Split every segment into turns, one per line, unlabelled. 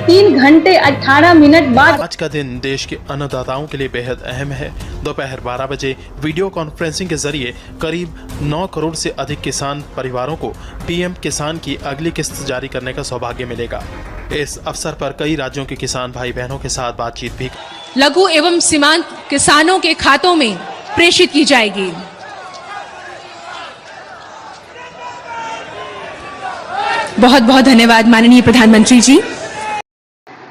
3 घंटे 18 मिनट बाद
आज का दिन देश के अन्नदाताओं के लिए बेहद अहम है। दोपहर 12 बजे वीडियो कॉन्फ्रेंसिंग के जरिए करीब 9 करोड़ से अधिक किसान परिवारों को पीएम किसान की अगली किस्त जारी करने का सौभाग्य मिलेगा। इस अवसर पर कई राज्यों के किसान भाई बहनों के साथ बातचीत भी
लघु एवं सीमांत किसानों के खातों में प्रेषित की जाएगी। बहुत बहुत धन्यवाद माननीय प्रधानमंत्री जी।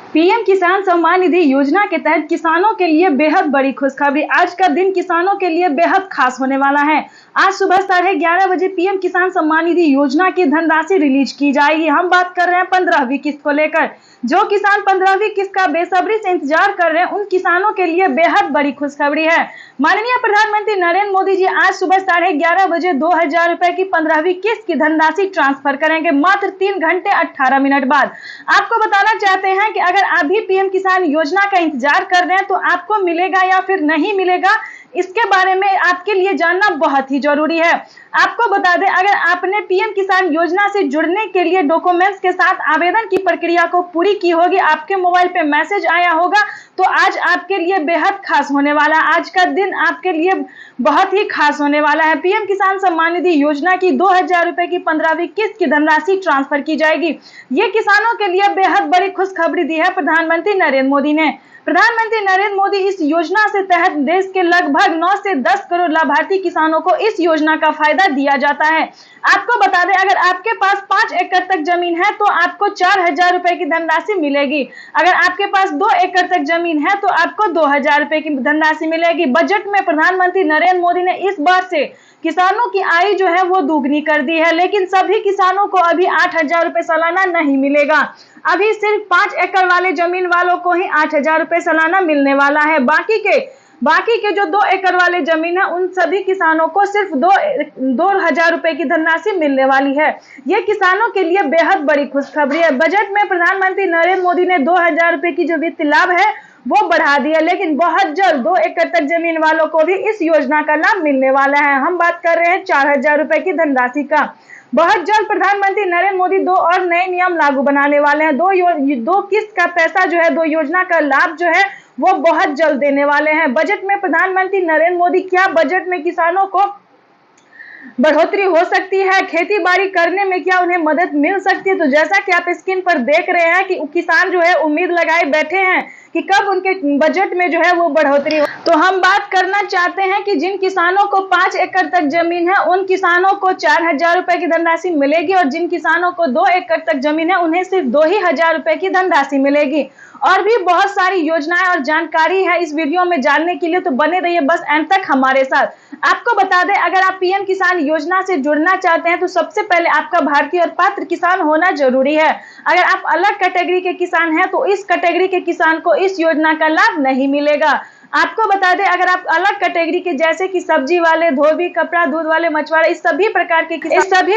पीएम किसान सम्मान निधि योजना के तहत किसानों के लिए बेहद बड़ी खुशखबरी। आज का दिन किसानों के लिए बेहद खास होने वाला है। आज सुबह 11:30 बजे पीएम किसान सम्मान निधि योजना की धनराशि रिलीज की जाएगी। हम बात कर रहे हैं 15वीं किस्त को लेकर। जो किसान 15वीं किस्त का बेसब्री से इंतजार कर रहे हैं, उन किसानों के लिए बेहद बड़ी खुशखबरी है। माननीय प्रधानमंत्री नरेंद्र मोदी जी आज सुबह 11:30 बजे 2000 रुपए की 15वीं किस्त की धनराशि ट्रांसफर करेंगे, मात्र 3 घंटे 18 मिनट बाद। आपको बताना चाहते हैं कि अगर आप भी पीएम किसान योजना का इंतजार कर रहे हैं तो आपको मिलेगा या फिर नहीं मिलेगा, इसके बारे में आपके लिए जानना बहुत ही जरूरी है। आपको बता दें, अगर आपने पीएम किसान योजना से जुड़ने के लिए डॉक्यूमेंट्स के साथ आवेदन की प्रक्रिया को पूरी की होगी, आपके मोबाइल पे मैसेज आया होगा, तो आज आपके लिए बेहद खास होने वाला है। आज का दिन आपके लिए बहुत ही खास होने वाला है। पीएम किसान सम्मान निधि योजना की 2000 रुपए की 15वीं किस्त की धनराशि ट्रांसफर की जाएगी। ये किसानों के लिए बेहद बड़ी खुशखबरी दी है प्रधानमंत्री नरेंद्र मोदी ने। प्रधानमंत्री नरेंद्र मोदी इस योजना से तहत देश के लगभग 9 से 10 करोड़ लाभार्थी किसानों को इस योजना का फायदा दिया जाता है। आपको बता दें, अगर आपके पास 5 एकड़ तक जमीन है तो आपको 4000 रुपए की धनराशि मिलेगी। अगर आपके पास 2 एकड़ तक जमीन है तो आपको 2000 रुपए की धनराशि मिलेगी। बजट में प्रधानमंत्री नरेंद्र मोदी ने इस बार से किसानों की आय जो है वो दुगनी कर दी है, लेकिन सभी किसानों को अभी 8000 रुपए सालाना नहीं मिलेगा। अभी सिर्फ 5 एकड़ वाले जमीन वालों को ही 8000 रुपए सालाना मिलने वाला है। बाकी के जो 2 एकड़ वाले जमीन है, उन सभी किसानों को सिर्फ 2000 रुपए की धनराशि मिलने वाली है। ये किसानों के लिए बेहद बड़ी खुशखबरी है। बजट में प्रधानमंत्री नरेंद्र मोदी ने 2000 रुपए की जो वित्त लाभ है वो बढ़ा दिया, लेकिन बहुत जल्द 2 एकड़ तक जमीन वालों को भी इस योजना का लाभ मिलने वाला है। हम बात कर रहे हैं 4000 रुपए की धनराशि का। बहुत जल्द प्रधानमंत्री नरेंद्र मोदी 2 और नए नियम लागू बनाने वाले हैं। दो किस्त का पैसा जो है, 2 योजना का लाभ जो है वो बहुत जल्द देने वाले हैं। बजट में प्रधानमंत्री नरेंद्र मोदी क्या बजट में किसानों को बढ़ोतरी हो सकती है, खेती बाड़ी करने में क्या उन्हें मदद मिल सकती है, तो जैसा कि आप स्क्रीन पर देख रहे हैं कि किसान जो है उम्मीद लगाए बैठे हैं कि कब उनके बजट में जो है वो बढ़ोतरी हो। तो हम बात करना चाहते हैं कि जिन किसानों को 5 एकड़ तक जमीन है उन किसानों को 4000 रुपए की धनराशि मिलेगी, और जिन किसानों को 2 एकड़ तक जमीन है उन्हें सिर्फ 2000 रुपए की धनराशि मिलेगी। और भी बहुत सारी योजनाएं और जानकारी है इस वीडियो में जानने के लिए, तो बने रहिए बस एंड तक हमारे साथ। आपको बता दें, अगर आप पीएम किसान योजना से जुड़ना चाहते हैं तो सबसे पहले आपका भारतीय और पात्र किसान होना जरूरी है। अगर आप अलग कैटेगरी के किसान हैं तो इस कैटेगरी के किसान को इस योजना का लाभ नहीं मिलेगा। आपको बता दें, अगर आप अलग कैटेगरी के जैसे कि सब्जी वाले, धोबी, कपड़ा, दूध वाले, मछुआरे, इस सभी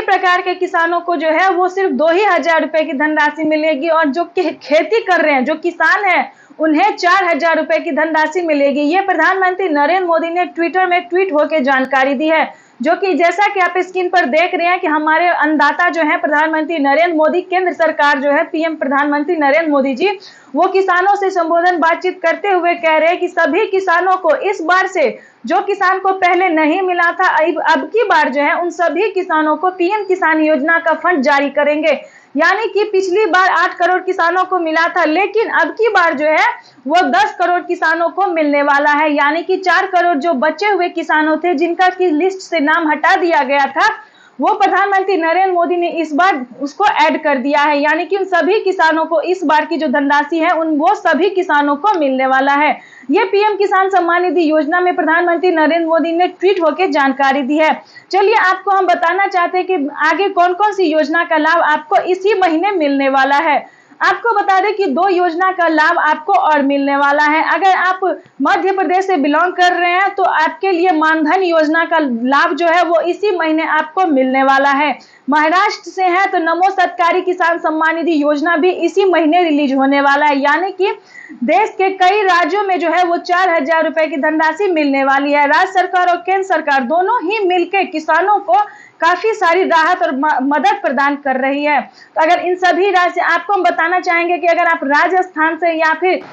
प्रकार के किसानों को जो है वो सिर्फ 2000 रुपए की धनराशि मिलेगी, और जो खेती कर रहे हैं, जो किसान है, उन्हें 4000 रुपए की धनराशि मिलेगी। ये प्रधानमंत्री नरेंद्र मोदी ने ट्विटर में ट्वीट होकर जानकारी दी है, जो कि जैसा कि आप स्क्रीन पर देख रहे हैं कि हमारे अन्नदाता जो है प्रधानमंत्री नरेंद्र मोदी, केंद्र सरकार जो है पीएम प्रधानमंत्री नरेंद्र मोदी जी, वो किसानों से संबोधन बातचीत करते हुए कह रहे हैं कि सभी किसानों को इस बार से, जो किसान को पहले नहीं मिला था, अब की बार जो है उन सभी किसानों को पीएम किसान योजना का फंड जारी करेंगे। यानी कि पिछली बार 8 करोड़ किसानों को मिला था, लेकिन अब की बार जो है वो 10 करोड़ किसानों को मिलने वाला है। यानी कि 4 करोड़ जो बचे हुए किसानों थे, जिनका की लिस्ट से नाम हटा दिया गया था, वो प्रधानमंत्री नरेंद्र मोदी ने इस बार उसको ऐड कर दिया है। यानी कि उन सभी किसानों को इस बार की जो धनराशि है वो सभी किसानों को मिलने वाला है। ये पीएम किसान सम्मान निधि योजना में प्रधानमंत्री नरेंद्र मोदी ने ट्वीट होकर जानकारी दी है। चलिए आपको हम बताना चाहते हैं कि आगे कौन कौन सी योजना का लाभ आपको इसी महीने मिलने वाला है। आपको बता दें कि 2 योजना का लाभ आपको और मिलने वाला है। अगर आप मध्य प्रदेश से बिलोंग कर रहे हैं तो आपके लिए मानधन योजना का लाभ जो है वो इसी महीने आपको मिलने वाला है। महाराष्ट्र से है तो नमो सत्कारी किसान सम्मान निधि योजना भी इसी महीने रिलीज होने वाला है। यानी कि देश के कई राज्यों में जो है वो 4000 रुपए की धनराशि मिलने वाली है। राज्य सरकार और केंद्र सरकार दोनों ही मिलकर किसानों को काफी सारी राहत और मदद प्रदान कर रही है। तो अगर इन सभी राज्य आपको हम बताना चाहेंगे कि अगर आप राजस्थान से या फिर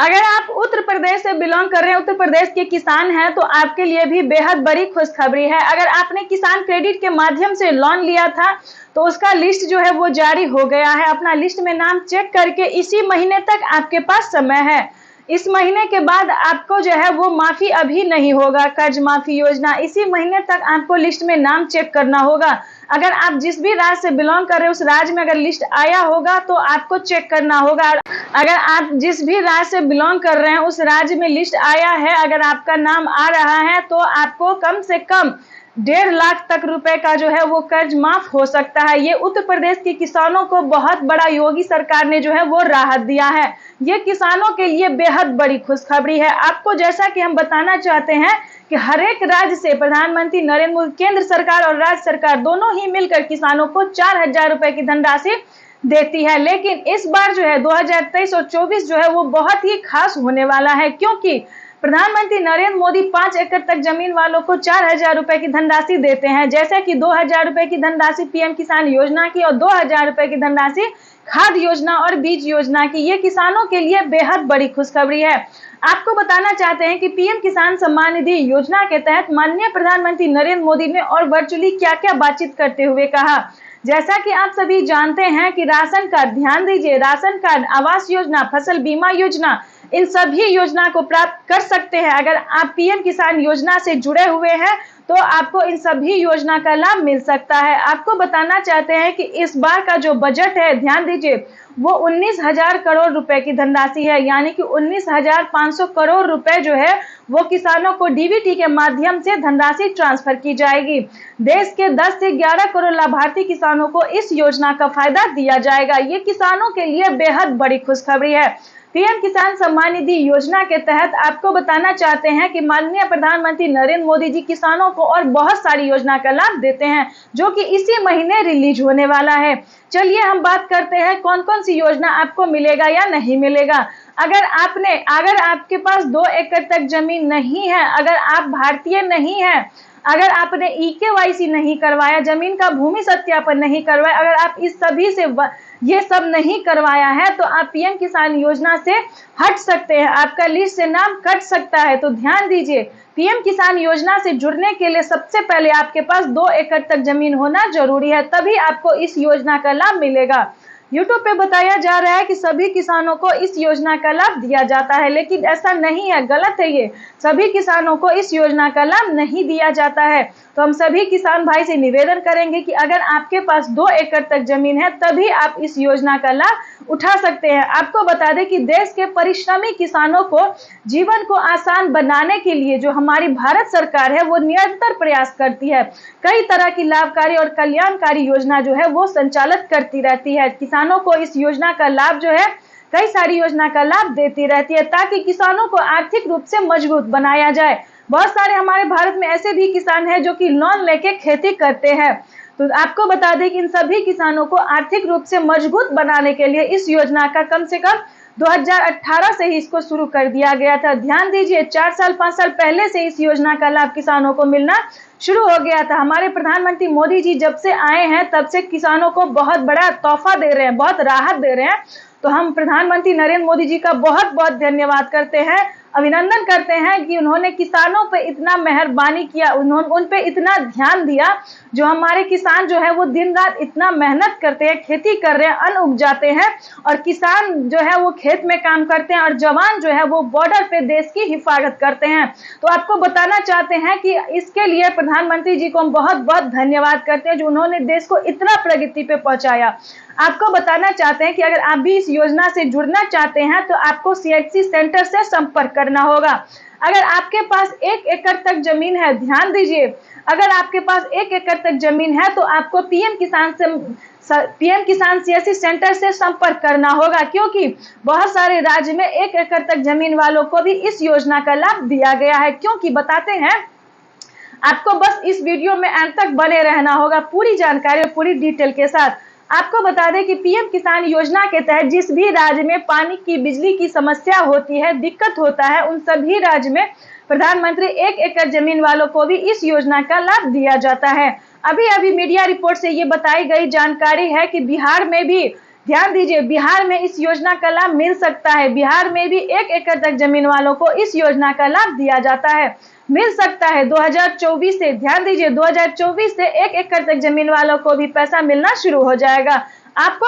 अगर आप उत्तर प्रदेश से बिलोंग कर रहे हैं, उत्तर प्रदेश के किसान हैं, तो आपके लिए भी बेहद बड़ी खुशखबरी है। अगर आपने किसान क्रेडिट के माध्यम से लोन लिया था तो उसका लिस्ट जो है वो जारी हो गया है। अपना लिस्ट में नाम चेक करके इसी महीने तक आपके पास समय है। इस महीने के बाद आपको जो है वो माफी अभी नहीं होगा, कर्ज माफी योजना इसी महीने तक आपको लिस्ट में नाम चेक करना होगा। अगर आप जिस भी राज्य से बिलोंग कर रहे हैं उस राज्य में अगर लिस्ट आया होगा तो आपको चेक करना होगा। अगर आप जिस भी राज्य से बिलोंग कर रहे हैं उस राज्य में लिस्ट आया है, अगर आपका नाम आ रहा है तो आपको कम से कम 1.5 लाख तक रुपए का जो है वो कर्ज माफ हो सकता है। ये उत्तर प्रदेश के किसानों को बहुत बड़ा योगी सरकार ने जो है वो राहत दिया है। ये किसानों के लिए बेहद बड़ी खुशखबरी है। आपको जैसा कि हम बताना चाहते हैं कि हर एक राज्य से प्रधानमंत्री नरेंद्र मोदी, केंद्र सरकार और राज्य सरकार दोनों ही मिलकर किसानों को 4,000 रुपए की धनराशि देती है। लेकिन इस बार जो है 2023 और 24 जो है वो बहुत ही खास होने वाला है, क्योंकि प्रधानमंत्री नरेंद्र मोदी 5 एकड़ तक जमीन वालों को 4,000 रुपए की धनराशि देते हैं, जैसे कि 2,000 रुपए की धनराशि पीएम किसान योजना की और 2,000 रुपए की धनराशि खाद योजना और बीज योजना की। ये किसानों के लिए बेहद बड़ी खुशखबरी है। आपको बताना चाहते हैं कि पीएम किसान सम्मान निधि योजना के तहत माननीय प्रधानमंत्री नरेंद्र मोदी ने और वर्चुअली क्या-क्या बातचीत करते हुए कहा। जैसा कि आप सभी जानते हैं कि राशन कार्ड, ध्यान दीजिए, राशन कार्ड, आवास योजना, फसल बीमा योजना, इन सभी योजना को प्राप्त कर सकते हैं। अगर आप पीएम किसान योजना से जुड़े हुए हैं तो आपको इन सभी योजना का लाभ मिल सकता है। आपको बताना चाहते हैं कि इस बार का जो बजट है, ध्यान दीजिए, वो 19,000 करोड़ रुपए की धनराशि है, यानी कि 19,500 करोड़ रुपए जो है वो किसानों को डीबीटी के माध्यम से धनराशि ट्रांसफर की जाएगी। देश के 10 से 11 करोड़ लाभार्थी किसानों को इस योजना का फायदा दिया जाएगा। ये किसानों के लिए बेहद बड़ी खुशखबरी है। पीएम किसान सम्मान निधि योजना के तहत आपको बताना चाहते हैं कि माननीय प्रधानमंत्री नरेंद्र मोदी जी किसानों को और बहुत सारी योजना का लाभ देते हैं, जो कि इसी महीने रिलीज होने वाला है। चलिए हम बात करते हैं कौन कौन सी योजना आपको मिलेगा या नहीं मिलेगा। अगर आपके पास 2 एकड़ तक जमीन नहीं है, अगर आप भारतीय नहीं है, अगर आपने EKYC नहीं करवाया, जमीन का भूमि सत्यापन नहीं करवाया, अगर आप इस सभी से ये सब नहीं करवाया है तो आप पीएम किसान योजना से हट सकते हैं, आपका लिस्ट से नाम कट सकता है। तो ध्यान दीजिए, पीएम किसान योजना से जुड़ने के लिए सबसे पहले आपके पास 2 एकड़ तक जमीन होना जरूरी है, तभी आपको इस योजना का लाभ मिलेगा। यूट्यूब पे बताया जा रहा है कि सभी किसानों को इस योजना का लाभ दिया जाता है, लेकिन ऐसा नहीं है, गलत है। ये सभी किसानों को इस योजना का लाभ नहीं दिया जाता है। तो हम सभी किसान भाई से निवेदन करेंगे कि अगर आपके पास 2 एकड़ तक जमीन है तभी आप इस योजना का लाभ उठा सकते हैं। आपको बता दें कि देश के परिश्रमी किसानों को जीवन को आसान बनाने के लिए जो हमारी भारत सरकार है वो निरंतर प्रयास करती है। कई तरह की लाभकारी और कल्याणकारी योजना जो है वो संचालित करती रहती है। किसानों को इस योजना का लाभ जो है, कई सारी योजना का लाभ देती रहती है, ताकि किसानों को आर्थिक रूप से मजबूत बनाया जाए। बहुत सारे हमारे भारत में ऐसे भी किसान हैं जो कि लोन लेके खेती करते हैं। तो आपको बता दें कि इन सभी किसानों को आर्थिक रूप से मजबूत बनाने के लिए इस योजना का कम से कम 2018 से ही इसको शुरू कर दिया गया था। ध्यान दीजिए, 4 साल 5 साल पहले से इस योजना का लाभ किसानों को मिलना शुरू हो गया था। हमारे प्रधानमंत्री मोदी जी जब से आए हैं तब से किसानों को बहुत बड़ा तोहफा दे रहे हैं, बहुत राहत दे रहे हैं। तो हम प्रधानमंत्री नरेंद्र मोदी जी का बहुत बहुत धन्यवाद करते हैं, अभिनंदन करते हैं कि उन्होंने किसानों पे इतना मेहरबानी किया, उन्होंने उन पे इतना ध्यान दिया। जो हमारे किसान जो है वो दिन रात इतना मेहनत करते हैं, खेती कर रहे हैं, अन्न उपजाते हैं, और किसान जो है वो खेत में काम करते हैं और जवान जो है वो बॉर्डर पे देश की हिफाजत करते हैं। तो आपको बताना चाहते हैं कि इसके लिए प्रधानमंत्री जी को हम बहुत बहुत धन्यवाद करते हैं जो उन्होंने देश को इतना प्रगति पे पहुंचाया। आपको बताना चाहते हैं कि अगर आप भी इस योजना से जुड़ना चाहते हैं तो आपको CHC सेंटर से संपर्क करना होगा। अगर आपके पास 1 एकड़ तक जमीन है, ध्यान दीजिए, अगर आपके पास 1 एकड़ तक जमीन है तो आपको पीएम किसान CHC सेंटर से संपर्क करना होगा, क्योंकि बहुत सारे राज्य में 1 एकड़ तक जमीन वालों को भी इस योजना का लाभ दिया गया है। क्योंकि बताते हैं, आपको बस इस वीडियो में अंत तक बने रहना होगा पूरी जानकारी और पूरी डिटेल के साथ। आपको बता दें कि पीएम किसान योजना के तहत जिस भी राज्य में पानी की, बिजली की समस्या होती है, दिक्कत होता है, उन सभी राज्य में प्रधानमंत्री 1 एकड़ जमीन वालों को भी इस योजना का लाभ दिया जाता है। अभी अभी मीडिया रिपोर्ट से ये बताई गई जानकारी है कि बिहार में भी, ध्यान दीजिए, बिहार में इस योजना का लाभ मिल सकता है। बिहार में भी 1 एकड़ तक जमीन वालों को इस योजना का लाभ दिया जाता है, मिल सकता है। 2024 से, ध्यान दीजिए, 2024 से 1 एकड़ तक जमीन वालों को भी पैसा मिलना शुरू हो जाएगा। आपको